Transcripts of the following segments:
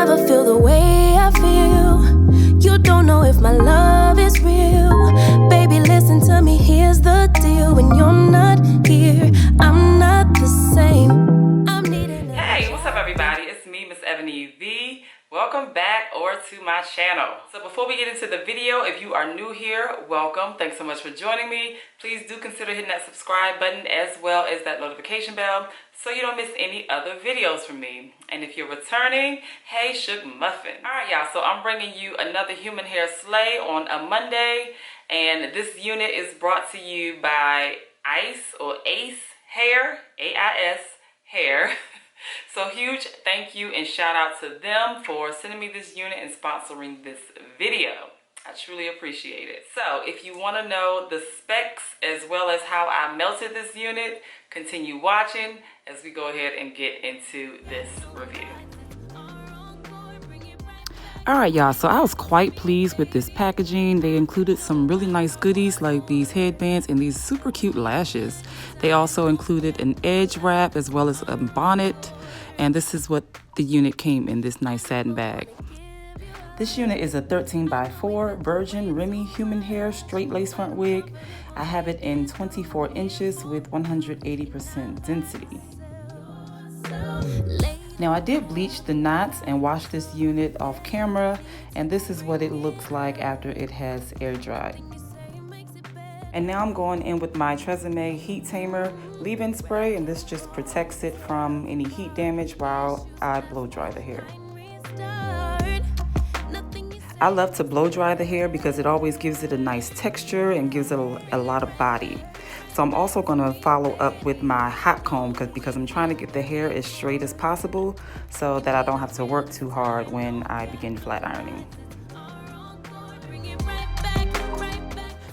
never feel the way I feel. You don't know if my love is real. Baby, listen to me, here's the deal. When you're not here, I'm not the same. Hey, what's up everybody? It's me, MsEbonyVee. Welcome back to my channel. So before we get into the video, if you are new here, welcome. Thanks so much for joining me. Please do consider hitting that subscribe button as well as that notification bell so you don't miss any other videos from me. And if you're returning, hey, Shug Muffins. All right, y'all, so I'm bringing you another human hair slay on a Monday, and this unit is brought to you by AISHAIR, AISHAIR. So huge thank you and shout out to them for sending me this unit and sponsoring this video. I truly appreciate it. So if you want to know the specs as well as how I melted this unit, continue watching as we go ahead and get into this review. Alright y'all, so I was quite pleased with this packaging. They included some really nice goodies like these headbands and these super cute lashes. They also included an edge wrap as well as a bonnet. And this is what the unit came in, this nice satin bag. This unit is a 13x4 virgin Remy human hair straight lace front wig. I have it in 24 inches with 180% density. Now I did bleach the knots and wash this unit off camera, and this is what it looks like after it has air dried. And now I'm going in with my Tresemme Heat Tamer leave-in spray, and this just protects it from any heat damage while I blow dry the hair. I love to blow dry the hair because it always gives it a nice texture and gives it a lot of body. So I'm also going to follow up with my hot comb because I'm trying to get the hair as straight as possible so that I don't have to work too hard when I begin flat ironing.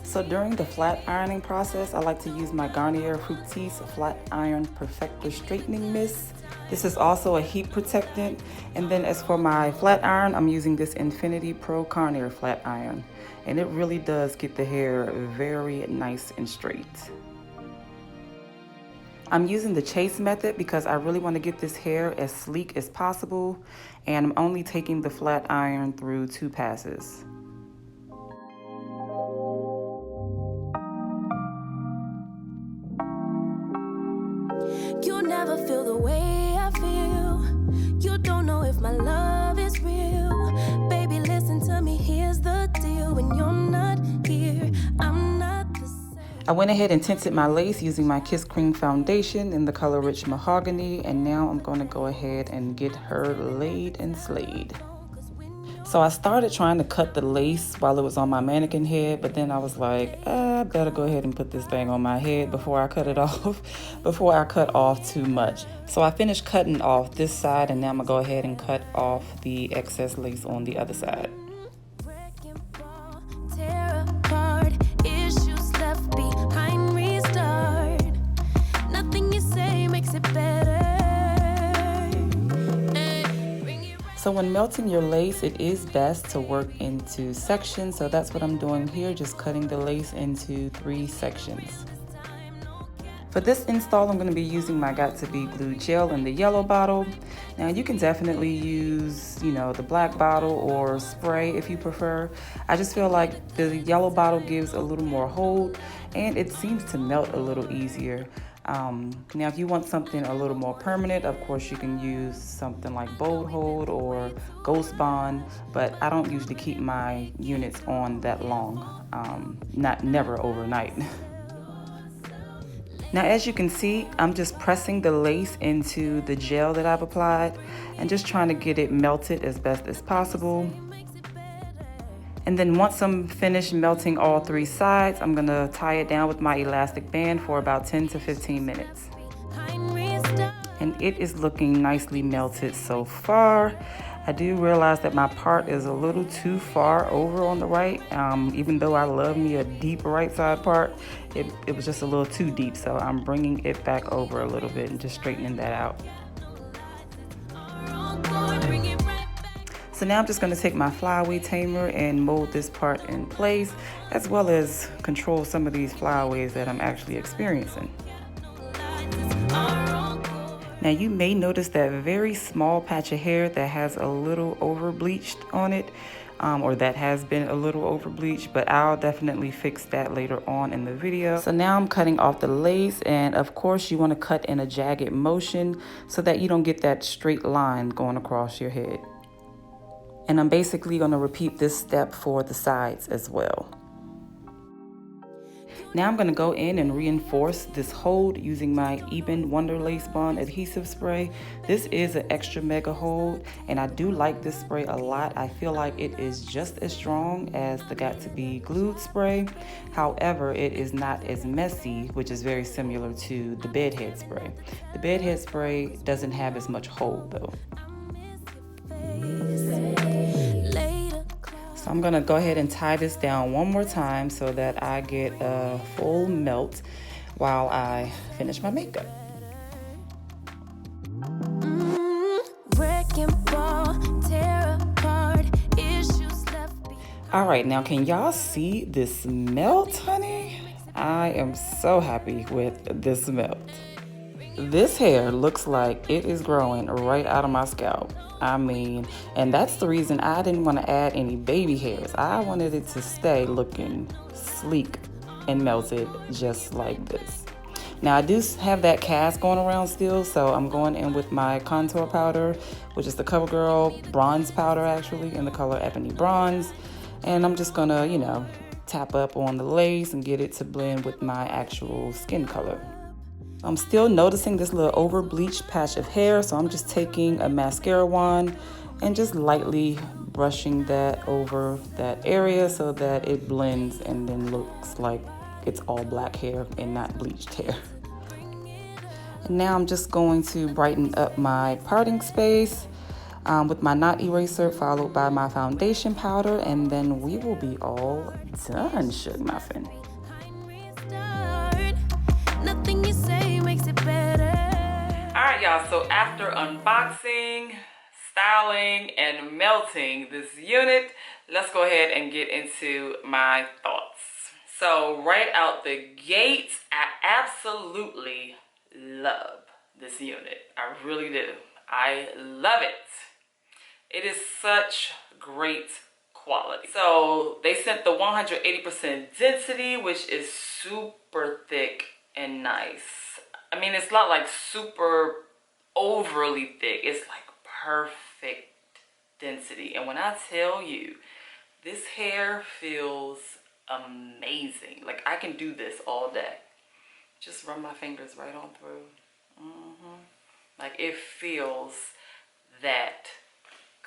So during the flat ironing process, I like to use my Garnier Fructis Flat Iron Perfector Straightening Mist. This is also a heat protectant. And then as for my flat iron, I'm using this Infinity Pro Garnier Flat Iron. And it really does get the hair very nice and straight. I'm using the chase method because I really want to get this hair as sleek as possible. And I'm only taking the flat iron through 2 passes. You'll never feel the way I feel. You don't know if my love is real. Baby, listen to me, here's the deal. When you're not here, I'm not the same. I went ahead and tinted my lace using my Kiss Cream foundation in the color Rich Mahogany, and now I'm going to go ahead and get her laid and slayed. So I started trying to cut the lace while it was on my mannequin head, but then I was like, I better go ahead and put this thing on my head before I cut it off, before I cut off too much. So I finished cutting off this side, and now I'm gonna go ahead and cut off the excess lace on the other side. So when melting your lace, it is best to work into sections. So that's what I'm doing here, just cutting the lace into 3 sections. For this install, I'm going to be using my Got2b glue gel in the yellow bottle. Now you can definitely use, the black bottle or spray if you prefer. I just feel like the yellow bottle gives a little more hold and it seems to melt a little easier. Now if you want something a little more permanent, of course you can use something like Bold Hold or Ghost Bond, but I don't usually keep my units on that long, never overnight. Now as you can see, I'm just pressing the lace into the gel that I've applied and just trying to get it melted as best as possible. And then once I'm finished melting all 3 sides, I'm gonna tie it down with my elastic band for about 10 to 15 minutes. And it is looking nicely melted so far. I do realize that my part is a little too far over on the right. Even though I love me a deep right side part, it was just a little too deep. So I'm bringing it back over a little bit and just straightening that out. So now I'm just going to take my flyaway tamer and mold this part in place, as well as control some of these flyaways that I'm actually experiencing. Now you may notice that very small patch of hair that has a little over bleached on it, or that has been a little over bleached, but I'll definitely fix that later on in the video. So now I'm cutting off the lace, and of course you want to cut in a jagged motion so that you don't get that straight line going across your head. And I'm basically going to repeat this step for the sides as well. Now I'm going to go in and reinforce this hold using my Eben Wonder Lace Bond adhesive spray. This is an extra mega hold, and I do like this spray a lot. I feel like it is just as strong as the Got To Be Glued spray. However, it is not as messy, which is very similar to the bedhead spray. The bedhead spray doesn't have as much hold though. So I'm gonna go ahead and tie this down one more time so that I get a full melt while I finish my makeup. All right, now can y'all see this melt, honey? I am so happy with this melt. This hair looks like it is growing right out of my scalp. I mean, and that's the reason I didn't want to add any baby hairs. I wanted it to stay looking sleek and melted just like this. Now I do have that cast going around still, so I'm going in with my contour powder, which is the CoverGirl bronze powder actually, in the color Ebony Bronze. And I'm just gonna, you know, tap up on the lace and get it to blend with my actual skin color. I'm still noticing this little over bleached patch of hair, so I'm just taking a mascara wand and just lightly brushing that over that area so that it blends and then looks like it's all black hair and not bleached hair. And now I'm just going to brighten up my parting space with my knot eraser, followed by my foundation powder, and then we will be all done, Shug Muffin. Alright y'all, so after unboxing, styling, and melting this unit, let's go ahead and get into my thoughts. So right out the gate, I absolutely love this unit. I really do. I love it. It is such great quality. So they sent the 180% density, which is super thick and nice. I mean, it's not like super overly thick. It's like perfect density. And when I tell you, this hair feels amazing. Like I can do this all day. Just run my fingers right on through. Like it feels that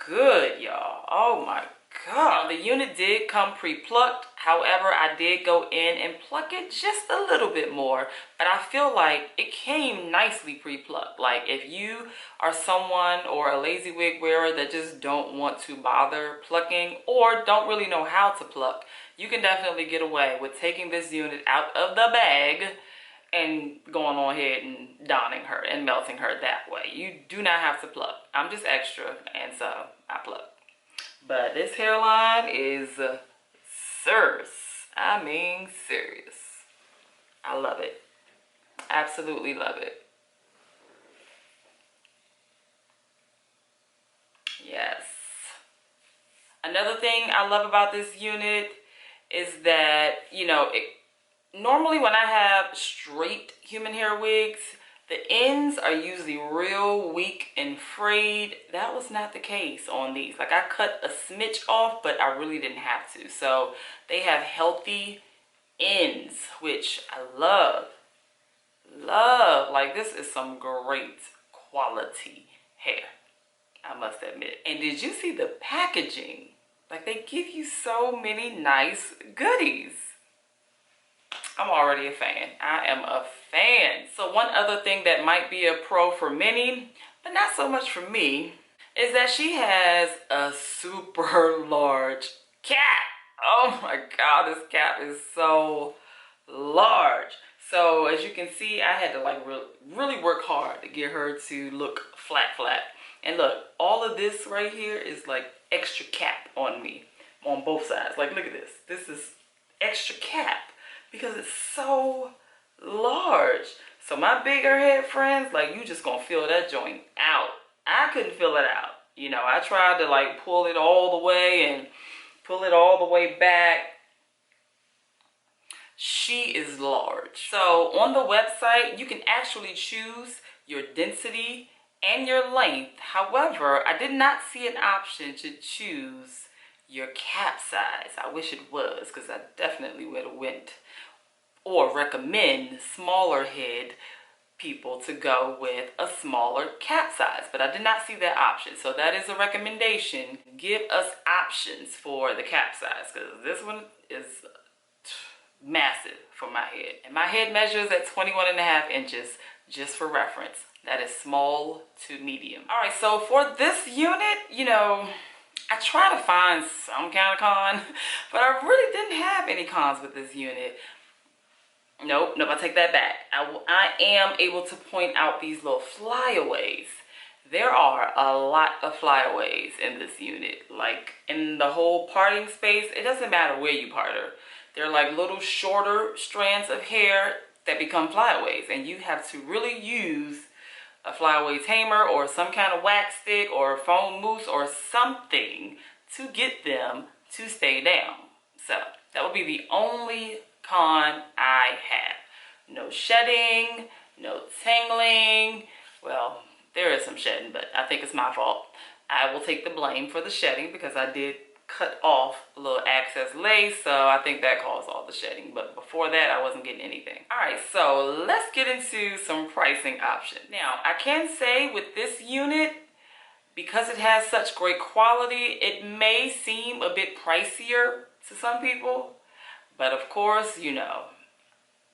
good, y'all. Oh my God. The unit did come pre-plucked. However, I did go in and pluck it just a little bit more. But I feel like it came nicely pre-plucked. Like if you are someone or a lazy wig wearer that just don't want to bother plucking or don't really know how to pluck, you can definitely get away with taking this unit out of the bag and going on ahead and donning her and melting her that way. You do not have to pluck. I'm just extra, and so I pluck. But this hairline is serious. I mean serious. I love it. Absolutely love it. Yes. Another thing I love about this unit is that, you know, normally when I have straight human hair wigs, the ends are usually real weak and frayed. That was not the case on these. Like I cut a smidge off, but I really didn't have to. So they have healthy ends, which I love. Love. Like this is some great quality hair, I must admit. And did you see the packaging? Like they give you so many nice goodies. I'm already a fan. I am a fan. So one other thing that might be a pro for many, but not so much for me, is that she has a super large cap. Oh my God, this cap is so large. So as you can see, I had to like really work hard to get her to look flat. And look, all of this right here is like extra cap on me on both sides. Like look at this. This is extra cap, because it's so large. So my bigger head friends, like, you just gonna feel that joint out. I couldn't feel it out. You know, I tried to like pull it all the way and pull it all the way back. She is large. So on the website, you can actually choose your density and your length. However, I did not see an option to choose your cap size. I wish it was, because I definitely would have went or recommend smaller head people to go with a smaller cap size, but I did not see that option. So that is a recommendation. Give us options for the cap size, because this one is massive for my head, and my head measures at 21.5 inches, just for reference. That is small to medium. All right, so for this unit, you know, I try to find some kind of con, but I really didn't have any cons with this unit. Nope, I take that back. I am able to point out these little flyaways. There are a lot of flyaways in this unit. Like, in the whole parting space, it doesn't matter where you part her. They're like little shorter strands of hair that become flyaways, and you have to really use a flyaway tamer or some kind of wax stick or foam mousse or something to get them to stay down. So that would be the only con I have. No shedding, no tangling. Well, there is some shedding, but I think it's my fault. I will take the blame for the shedding because I did cut off a little excess lace, so I think that caused all the shedding. But before that, I wasn't getting anything. All right, so let's get into some pricing options. Now, I can say with this unit, because it has such great quality, it may seem a bit pricier to some people. But of course, you know,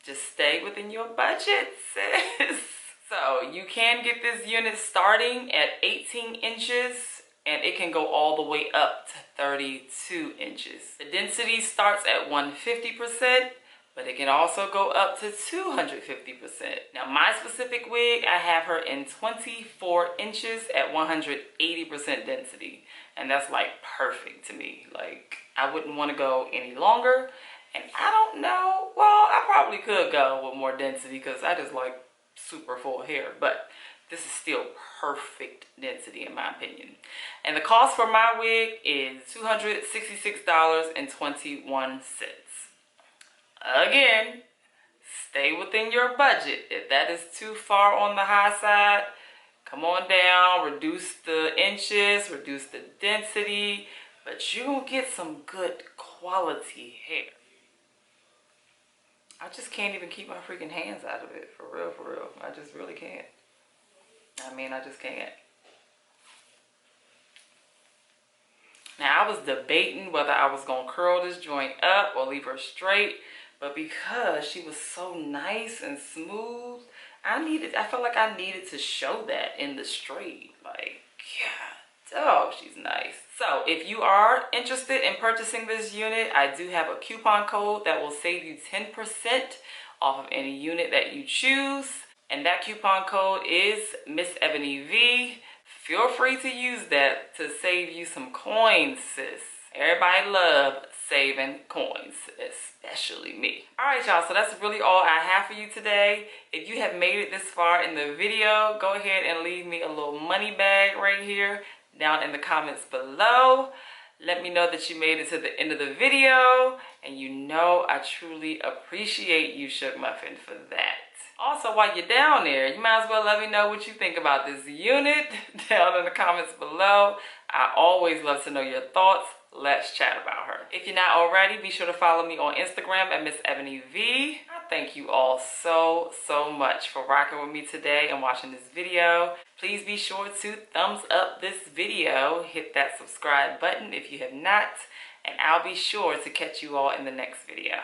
just stay within your budget, sis. So you can get this unit starting at 18 inches and it can go all the way up to 32 inches. The density starts at 150%, but it can also go up to 250%. Now my specific wig, I have her in 24 inches at 180% density. And that's like perfect to me. Like, I wouldn't want to go any longer. And I don't know, well, I probably could go with more density because I just like super full hair, but this is still perfect density in my opinion. And the cost for my wig is $266.21. Again, stay within your budget. If that is too far on the high side, come on down, reduce the inches, reduce the density, but you're gonna get some good quality hair. I just can't even keep my freaking hands out of it, for real, for real. I just really can't. I mean, I just can't. Now, I was debating whether I was gonna curl this joint up or leave her straight, but because she was so nice and smooth, I felt like I needed to show that in the straight. Like, yeah, oh, she's nice. So if you are interested in purchasing this unit, I do have a coupon code that will save you 10% off of any unit that you choose. And that coupon code is MsEbonyVee. Feel free to use that to save you some coins, sis. Everybody love saving coins, especially me. All right, y'all, so that's really all I have for you today. If you have made it this far in the video, go ahead and leave me a little money bag right here down in the comments below. Let me know that you made it to the end of the video, and you know I truly appreciate you, Shug Muffin, for that. Also, while you're down there, you might as well let me know what you think about this unit down in the comments below. I always love to know your thoughts. Let's chat about her. If you're not already, be sure to follow me on Instagram at MsEbonyVee. I thank you all so much for rocking with me today and watching this video. Please be sure to thumbs up this video, hit that subscribe button if you have not, and I'll be sure to catch you all in the next video.